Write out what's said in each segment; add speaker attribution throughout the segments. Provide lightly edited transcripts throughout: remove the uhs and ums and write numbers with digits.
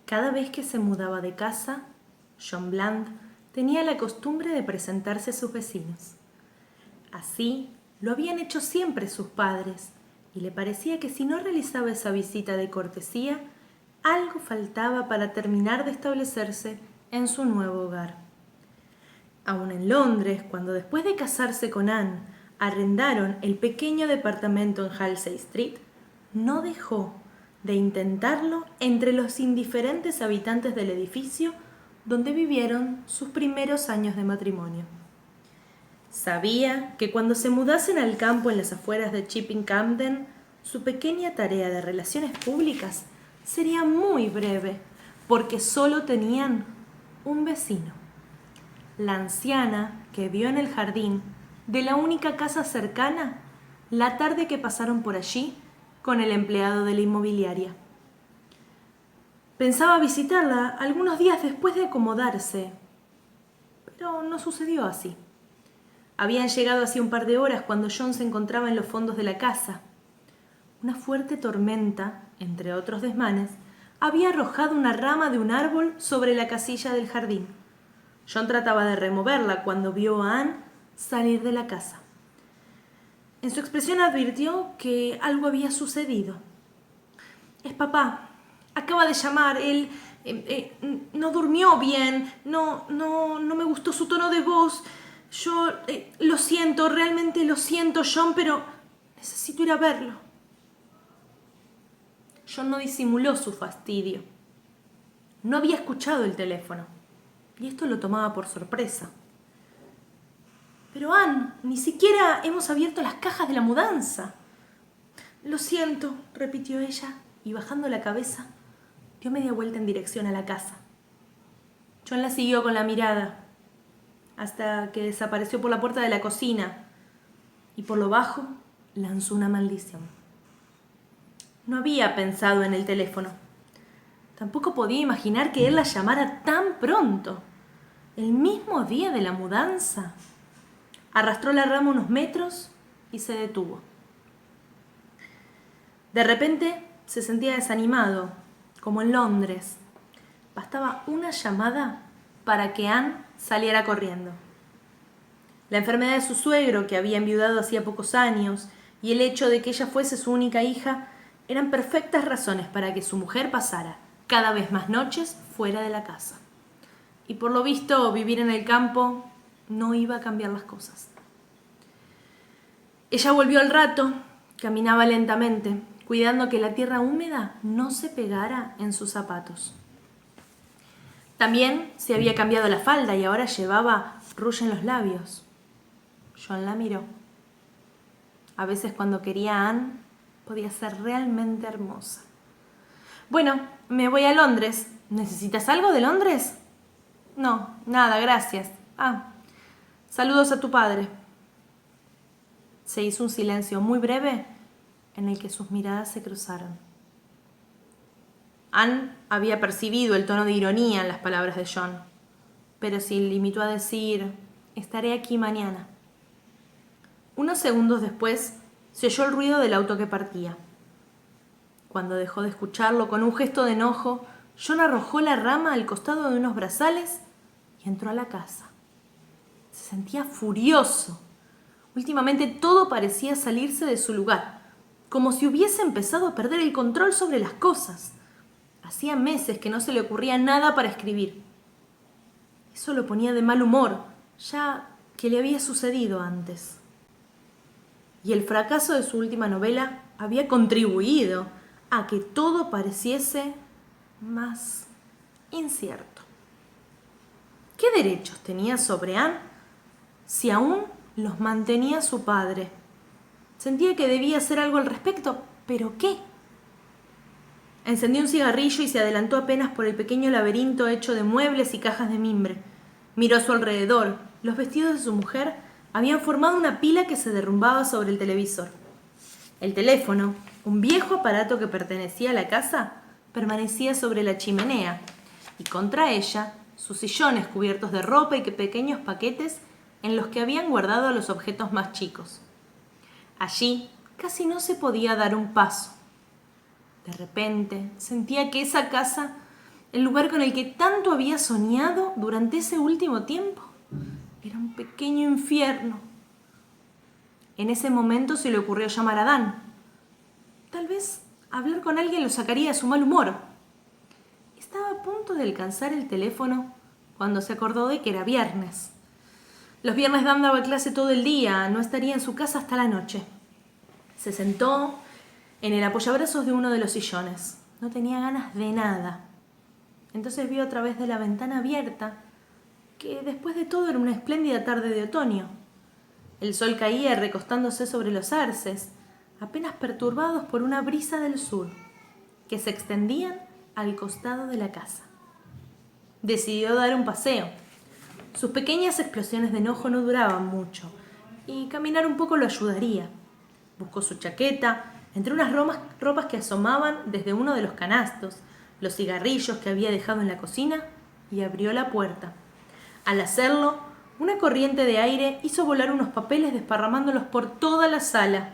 Speaker 1: Cada vez que se mudaba de casa, John Bland tenía la costumbre de presentarse a sus vecinos. Así lo habían hecho siempre sus padres, y le parecía que si no realizaba esa visita de cortesía, algo faltaba para terminar de establecerse en su nuevo hogar. Aún en Londres, cuando después de casarse con Anne, arrendaron el pequeño departamento en Halsey Street, no dejó de intentarlo entre los indiferentes habitantes del edificio donde vivieron sus primeros años de matrimonio. Sabía que cuando se mudasen al campo en las afueras de Chipping Campden, su pequeña tarea de relaciones públicas sería muy breve, porque solo tenían un vecino. La anciana que vio en el jardín de la única casa cercana la tarde que pasaron por allí con el empleado de la inmobiliaria. Pensaba visitarla algunos días después de acomodarse, pero no sucedió así. Habían llegado hacía un par de horas cuando John se encontraba en los fondos de la casa. Una fuerte tormenta, entre otros desmanes, había arrojado una rama de un árbol sobre la casilla del jardín. John trataba de removerla cuando vio a Anne salir de la casa. En su expresión advirtió que algo había sucedido. «Es papá. Acaba de llamar. Él no durmió bien. No me gustó su tono de voz. Yo lo siento, realmente lo siento, John, pero necesito ir a verlo». John no disimuló su fastidio. No había escuchado el teléfono, y esto lo tomaba por sorpresa. «Pero Anne, ni siquiera hemos abierto las cajas de la mudanza». «Lo siento», repitió ella, y bajando la cabeza, dio media vuelta en dirección a la casa. John la siguió con la mirada, hasta que desapareció por la puerta de la cocina, y por lo bajo lanzó una maldición. No había pensado en el teléfono. Tampoco podía imaginar que él la llamara tan pronto, el mismo día de la mudanza. Arrastró la rama unos metros y se detuvo. De repente se sentía desanimado, como en Londres. Bastaba una llamada para que Anne saliera corriendo. La enfermedad de su suegro, que había enviudado hacía pocos años, y el hecho de que ella fuese su única hija, eran perfectas razones para que su mujer pasara cada vez más noches fuera de la casa. Y por lo visto, vivir en el campo no iba a cambiar las cosas. Ella volvió al rato, caminaba lentamente, cuidando que la tierra húmeda no se pegara en sus zapatos. También se había cambiado la falda y ahora llevaba rouge en los labios. John la miró. A veces cuando quería a Anne, podía ser realmente hermosa. «Bueno, me voy a Londres. ¿Necesitas algo de Londres?» «No, nada, gracias. Saludos a tu padre». Se hizo un silencio muy breve en el que sus miradas se cruzaron. Anne había percibido el tono de ironía en las palabras de John, pero se limitó a decir: «Estaré aquí mañana». Unos segundos después se oyó el ruido del auto que partía. Cuando dejó de escucharlo, con un gesto de enojo, John arrojó la rama al costado de unos brazales y entró a la casa. Se sentía furioso. Últimamente todo parecía salirse de su lugar, como si hubiese empezado a perder el control sobre las cosas. Hacía meses que no se le ocurría nada para escribir. Eso lo ponía de mal humor, ya que le había sucedido antes. Y el fracaso de su última novela había contribuido a que todo pareciese más incierto. ¿Qué derechos tenía sobre Anne si aún los mantenía su padre? Sentía que debía hacer algo al respecto, ¿pero qué? Encendió un cigarrillo y se adelantó apenas por el pequeño laberinto hecho de muebles y cajas de mimbre. Miró a su alrededor. Los vestidos de su mujer habían formado una pila que se derrumbaba sobre el televisor. El teléfono, un viejo aparato que pertenecía a la casa, permanecía sobre la chimenea, y contra ella sus sillones cubiertos de ropa y pequeños paquetes en los que habían guardado los objetos más chicos. Allí casi no se podía dar un paso. De repente sentía que esa casa el lugar con el que tanto había soñado durante ese último tiempo, era un pequeño infierno. En ese momento se le ocurrió llamar a Dan. Tal vez hablar con alguien lo sacaría de su mal humor. Estaba a punto de alcanzar el teléfono cuando se acordó de que era viernes. Los viernes Dan daba clase todo el día, no estaría en su casa hasta la noche. Se sentó en el apoyabrazos de uno de los sillones. No tenía ganas de nada. Entonces vio a través de la ventana abierta que después de todo era una espléndida tarde de otoño. El sol caía recostándose sobre los arces, apenas perturbados por una brisa del sur, que se extendían al costado de la casa. Decidió dar un paseo. Sus pequeñas explosiones de enojo no duraban mucho, y caminar un poco lo ayudaría. Buscó su chaqueta, entre unas ropas que asomaban desde uno de los canastos, los cigarrillos que había dejado en la cocina, y abrió la puerta. Al hacerlo, una corriente de aire hizo volar unos papeles desparramándolos por toda la sala.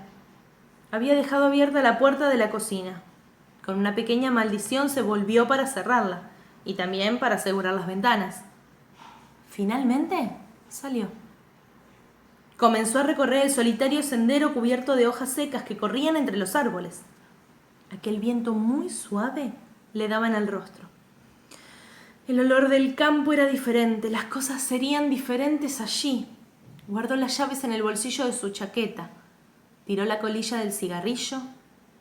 Speaker 1: Había dejado abierta la puerta de la cocina. Con una pequeña maldición se volvió para cerrarla y también para asegurar las ventanas. Finalmente salió. Comenzó a recorrer el solitario sendero cubierto de hojas secas que corrían entre los árboles. Aquel viento muy suave le daba en el rostro. El olor del campo era diferente, las cosas serían diferentes allí. Guardó las llaves en el bolsillo de su chaqueta, tiró la colilla del cigarrillo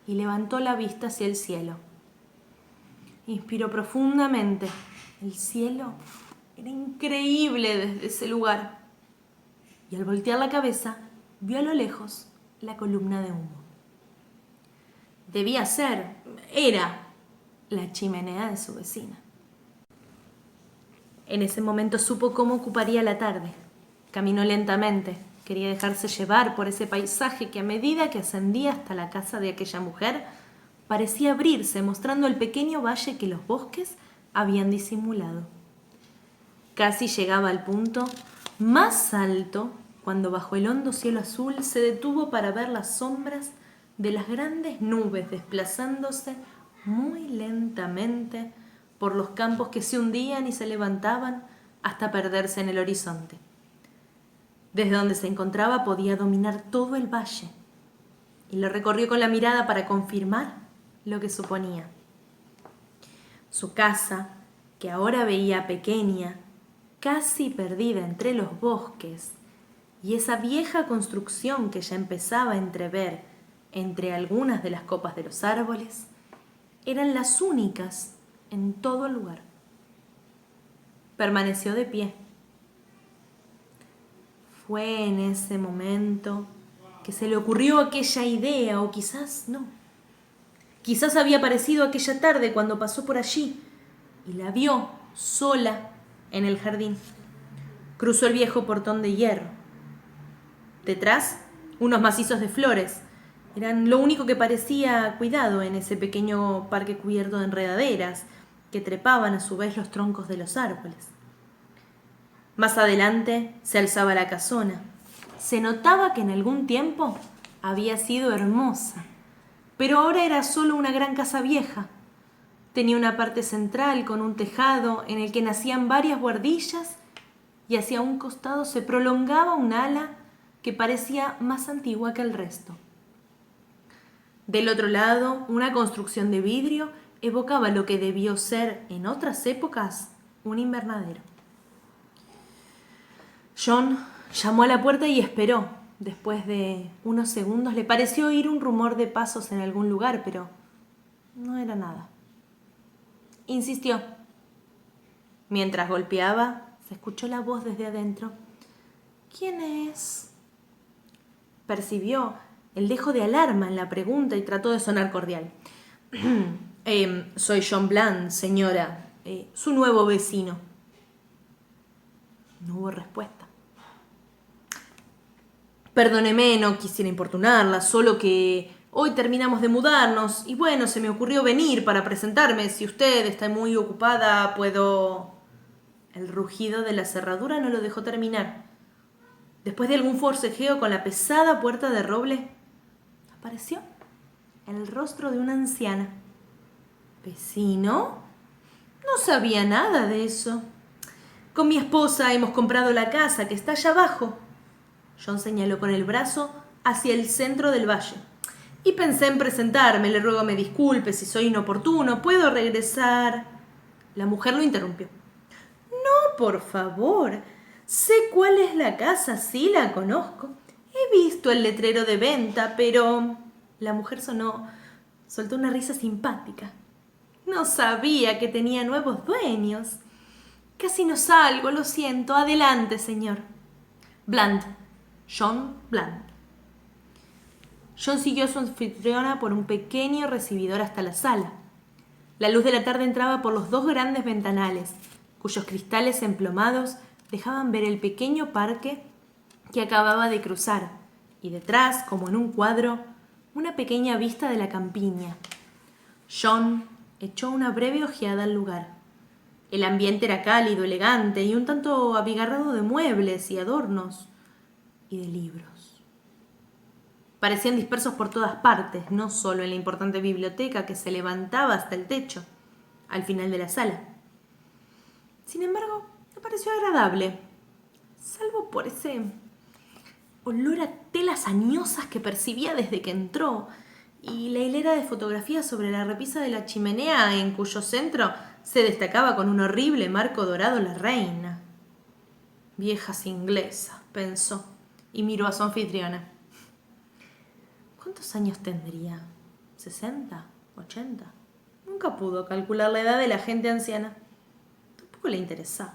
Speaker 1: y levantó la vista hacia el cielo. Inspiró profundamente. El cielo era increíble desde ese lugar. Y al voltear la cabeza, vio a lo lejos la columna de humo. Era la chimenea de su vecina. En ese momento supo cómo ocuparía la tarde. Caminó lentamente. Quería dejarse llevar por ese paisaje que a medida que ascendía hasta la casa de aquella mujer, parecía abrirse, mostrando el pequeño valle que los bosques habían disimulado. Casi llegaba al punto más alto cuando bajo el hondo cielo azul se detuvo para ver las sombras de las grandes nubes desplazándose muy lentamente por los campos que se hundían y se levantaban hasta perderse en el horizonte. Desde donde se encontraba podía dominar todo el valle y lo recorrió con la mirada para confirmar lo que suponía. Su casa, que ahora veía pequeña, casi perdida entre los bosques, y esa vieja construcción que ya empezaba a entrever entre algunas de las copas de los árboles, eran las únicas en todo el lugar. Permaneció de pie. Fue en ese momento que se le ocurrió aquella idea, o quizás no. Quizás había aparecido aquella tarde cuando pasó por allí y la vio sola en el jardín. Cruzó el viejo portón de hierro. Detrás, unos macizos de flores. Eran lo único que parecía cuidado en ese pequeño parque cubierto de enredaderas que trepaban a su vez los troncos de los árboles. Más adelante se alzaba la casona. Se notaba que en algún tiempo había sido hermosa, pero ahora era solo una gran casa vieja. Tenía una parte central con un tejado en el que nacían varias buhardillas y hacia un costado se prolongaba un ala que parecía más antigua que el resto. Del otro lado, una construcción de vidrio evocaba lo que debió ser en otras épocas un invernadero. John llamó a la puerta y esperó. Después de unos segundos le pareció oír un rumor de pasos en algún lugar, pero no era nada. Insistió. Mientras golpeaba, se escuchó la voz desde adentro. ¿Quién es? Percibió el dejo de alarma en la pregunta y trató de sonar cordial. Soy John Bland, señora, su nuevo vecino. No hubo respuesta. Perdóneme, no quisiera importunarla, solo que hoy terminamos de mudarnos y bueno, se me ocurrió venir para presentarme. Si usted está muy ocupada, puedo... El rugido de la cerradura no lo dejó terminar. Después de algún forcejeo con la pesada puerta de roble, apareció el rostro de una anciana. ¿Vecino? No sabía nada de eso. Con mi esposa hemos comprado la casa que está allá abajo. John señaló con el brazo hacia el centro del valle. Y pensé en presentarme. Le ruego me disculpe si soy inoportuno. ¿Puedo regresar? La mujer lo interrumpió. No, por favor. Sé cuál es la casa, sí la conozco. He visto el letrero de venta, pero... La mujer soltó una risa simpática. No sabía que tenía nuevos dueños. Casi no salgo, lo siento. Adelante, señor. Bland. John Bland. John siguió a su anfitriona por un pequeño recibidor hasta la sala. La luz de la tarde entraba por los 2 grandes ventanales, cuyos cristales emplomados dejaban ver el pequeño parque que acababa de cruzar, y detrás, como en un cuadro, una pequeña vista de la campiña. John echó una breve ojeada al lugar. El ambiente era cálido, elegante y un tanto abigarrado de muebles y adornos y de libros. Parecían dispersos por todas partes, no solo en la importante biblioteca que se levantaba hasta el techo, al final de la sala. Sin embargo, me pareció agradable, salvo por ese olor a telas añosas que percibía desde que entró y la hilera de fotografías sobre la repisa de la chimenea en cuyo centro se destacaba con un horrible marco dorado la reina. Viejas inglesas, pensó, y miró a su anfitriona. ¿Cuántos años tendría? ¿60? ¿80? Nunca pudo calcular la edad de la gente anciana. Tampoco le interesaba.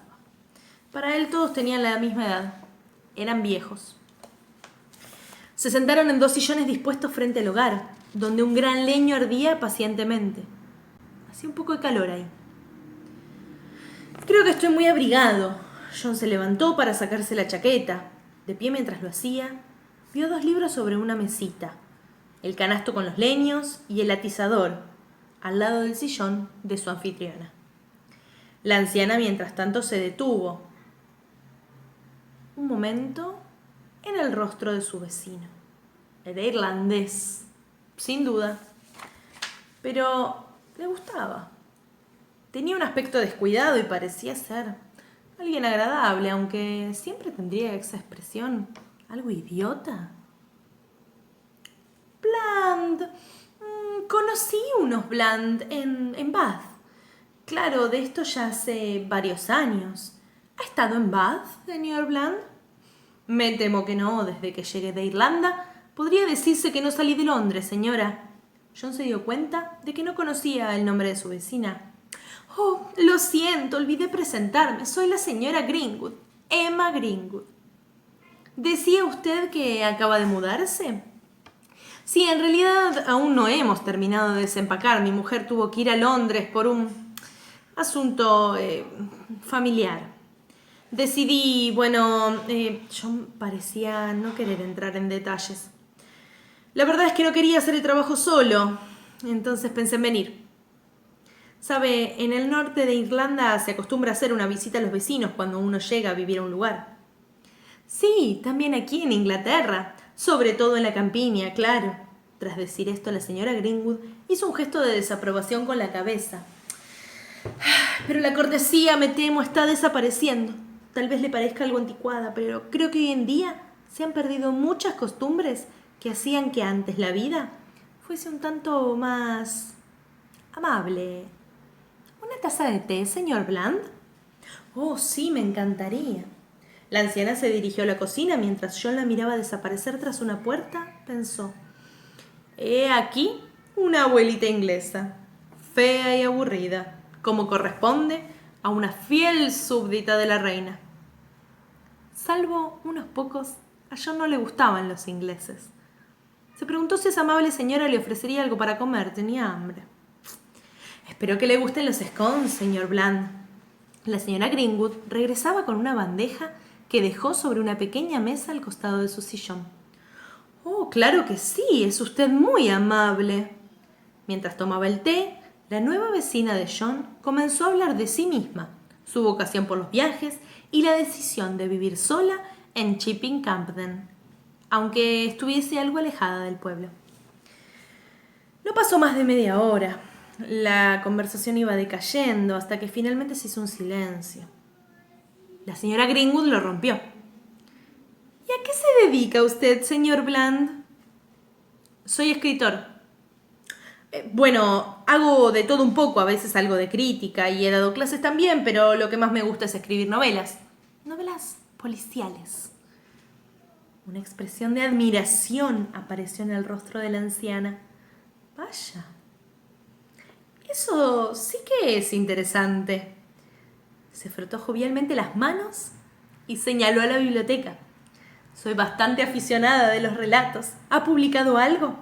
Speaker 1: Para él todos tenían la misma edad. Eran viejos. Se sentaron en 2 sillones dispuestos frente al hogar, donde un gran leño ardía pacientemente. Hacía un poco de calor ahí. Creo que estoy muy abrigado. John se levantó para sacarse la chaqueta. De pie mientras lo hacía, vio 2 libros sobre una mesita. El canasto con los leños y el atizador, al lado del sillón de su anfitriona. La anciana, mientras tanto, se detuvo un momento en el rostro de su vecino. Era irlandés, sin duda, pero le gustaba. Tenía un aspecto descuidado y parecía ser alguien agradable, aunque siempre tendría esa expresión algo idiota. Bland. Conocí unos Bland en Bath. Claro, de esto ya hace varios años. ¿Ha estado en Bath, señor Bland? Me temo que no, desde que llegué de Irlanda. Podría decirse que no salí de Londres, señora. John se dio cuenta de que no conocía el nombre de su vecina. Oh, lo siento, olvidé presentarme. Soy la señora Greenwood, Emma Greenwood. ¿Decía usted que acaba de mudarse? Sí, en realidad aún no hemos terminado de desempacar. Mi mujer tuvo que ir a Londres por un asunto familiar. Decidí, yo parecía no querer entrar en detalles. La verdad es que no quería hacer el trabajo solo, entonces pensé en venir. Sabe, en el norte de Irlanda se acostumbra a hacer una visita a los vecinos cuando uno llega a vivir a un lugar. Sí, también aquí en Inglaterra, sobre todo en la campiña, claro. Tras decir esto, la señora Greenwood hizo un gesto de desaprobación con la cabeza. Pero la cortesía, me temo, está desapareciendo. Tal vez le parezca algo anticuada, pero creo que hoy en día se han perdido muchas costumbres que hacían que antes la vida fuese un tanto más amable. ¿Una taza de té, señor Bland? Oh, sí, me encantaría. La anciana se dirigió a la cocina mientras John la miraba desaparecer tras una puerta. Pensó: he aquí una abuelita inglesa, fea y aburrida, como corresponde a una fiel súbdita de la reina. Salvo unos pocos, a John no le gustaban los ingleses. Se preguntó si esa amable señora le ofrecería algo para comer. Tenía hambre. Espero que le gusten los scones, señor Bland. La señora Greenwood regresaba con una bandeja que dejó sobre una pequeña mesa al costado de su sillón. Oh, claro que sí, es usted muy amable. Mientras tomaba el té, la nueva vecina de John comenzó a hablar de sí misma, su vocación por los viajes y la decisión de vivir sola en Chipping Campden, aunque estuviese algo alejada del pueblo. No pasó más de media hora. La conversación iba decayendo hasta que finalmente se hizo un silencio. La señora Greenwood lo rompió. ¿Y a qué se dedica usted, señor Bland? Soy escritor. Bueno, hago de todo un poco, a veces algo de crítica y he dado clases también, pero lo que más me gusta es escribir novelas. Novelas policiales. Una expresión de admiración apareció en el rostro de la anciana. Vaya. Eso sí que es interesante. Se frotó jovialmente las manos y señaló a la biblioteca. Soy bastante aficionada de los relatos. ¿Ha publicado algo?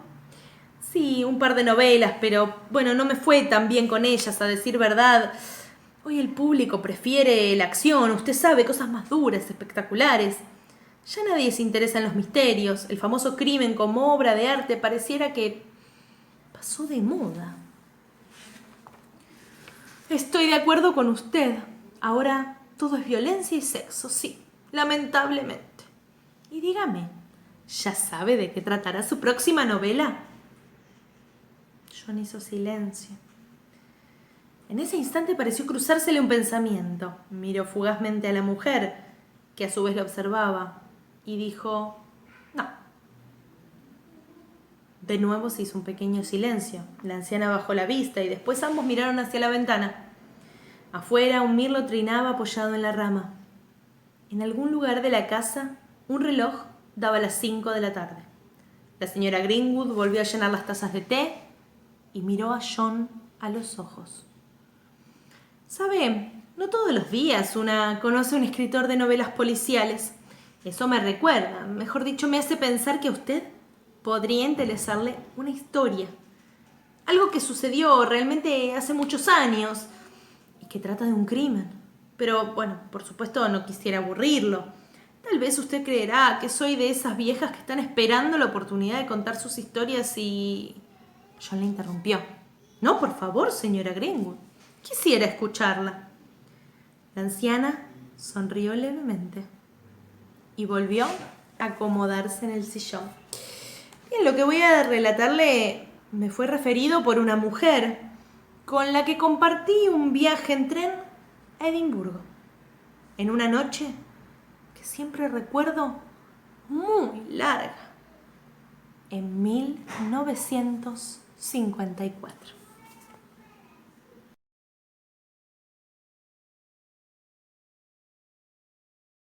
Speaker 1: Sí, un par de novelas, pero bueno, no me fue tan bien con ellas, a decir verdad. Hoy el público prefiere la acción, usted sabe, cosas más duras, espectaculares. Ya nadie se interesa en los misterios. El famoso crimen como obra de arte pareciera que pasó de moda. Estoy de acuerdo con usted. Ahora todo es violencia y sexo, sí, lamentablemente. Y dígame, ¿ya sabe de qué tratará su próxima novela? John hizo silencio. En ese instante pareció cruzársele un pensamiento. Miró fugazmente a la mujer, que a su vez lo observaba, y dijo, no. De nuevo se hizo un pequeño silencio. La anciana bajó la vista y después ambos miraron hacia la ventana. Afuera un mirlo trinaba apoyado en la rama. En algún lugar de la casa, un reloj daba las 5 de la tarde. La señora Greenwood volvió a llenar las tazas de té y miró a John a los ojos. ¿Sabe? No todos los días una conoce a un escritor de novelas policiales. Eso me recuerda, mejor dicho, me hace pensar que a usted podría interesarle una historia. Algo que sucedió realmente hace muchos años y que trata de un crimen. Pero bueno, por supuesto no quisiera aburrirlo. Tal vez usted creerá que soy de esas viejas que están esperando la oportunidad de contar sus historias y... John le interrumpió. No, por favor, señora Greenwood. Quisiera escucharla. La anciana sonrió levemente y volvió a acomodarse en el sillón. Bien, lo que voy a relatarle me fue referido por una mujer con la que compartí un viaje en tren a Edimburgo. En una noche que siempre recuerdo muy larga. En 1954.